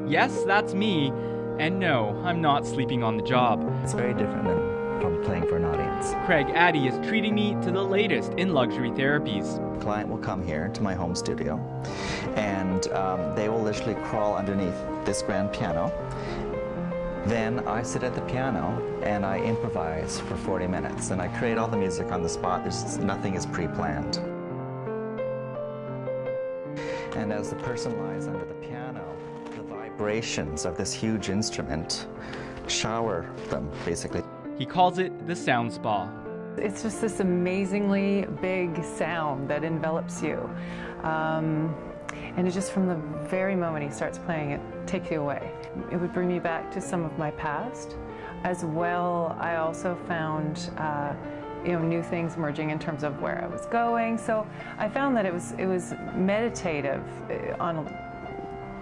Yes, that's me. And no, I'm not sleeping on the job. It's very different than from playing for an audience. Craig Addy is treating me to the latest in luxury therapies. A client will come here to my home studio, and they will literally crawl underneath this grand piano. Then I sit at the piano and I improvise for 40 minutes, and I create all the music on the spot. Nothing is pre-planned. And as the person lies under the piano, the vibrations of this huge instrument shower them, basically. He calls it the sound spa. It's just this amazingly big sound that envelops you. And it's just from the very moment he starts playing, it takes you away. It would bring me back to some of my past. As well, I also found new things emerging in terms of where I was going. So I found that it was meditative on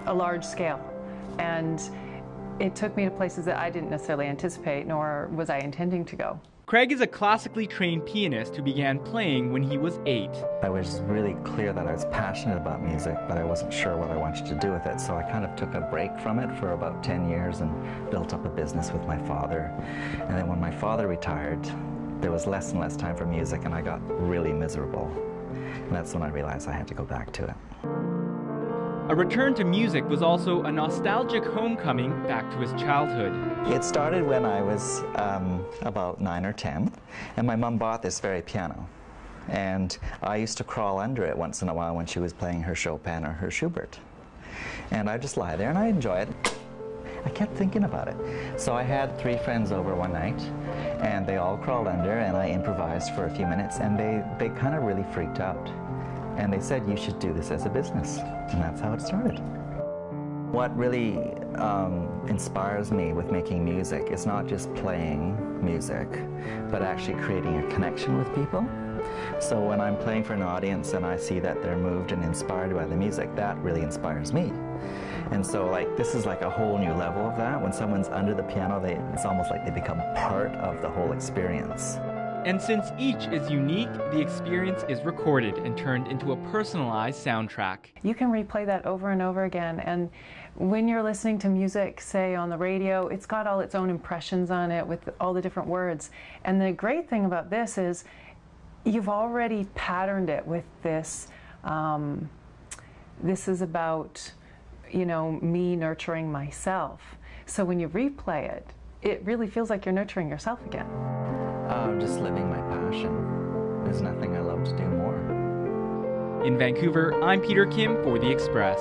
a large scale. And it took me to places that I didn't necessarily anticipate, nor was I intending to go. Craig is a classically trained pianist who began playing when he was 8. I was really clear that I was passionate about music, but I wasn't sure what I wanted to do with it, so I kind of took a break from it for about 10 years and built up a business with my father. And then when my father retired, there was less and less time for music, and I got really miserable. And that's when I realized I had to go back to it. A return to music was also a nostalgic homecoming back to his childhood. It started when I was about 9 or 10, and my mom bought this very piano. And I used to crawl under it once in a while when she was playing her Chopin or her Schubert. And I'd just lie there and I'd enjoy it. I kept thinking about it. So I had 3 friends over one night, and they all crawled under, and I improvised for a few minutes, and they kind of really freaked out. And they said, you should do this as a business. And that's how it started. What really inspires me with making music is not just playing music, but actually creating a connection with people. So when I'm playing for an audience and I see that they're moved and inspired by the music, that really inspires me. And so this is like a whole new level of that. When someone's under the piano, it's almost like they become part of the whole experience. And since each is unique, the experience is recorded and turned into a personalized soundtrack. You can replay that over and over again, and when you're listening to music, say on the radio, it's got all its own impressions on it with all the different words. And the great thing about this is you've already patterned it with this. This is about, me nurturing myself. So when you replay it, it really feels like you're nurturing yourself again. Just living my passion. There's nothing I love to do more. In Vancouver, I'm Peter Kim for The Express.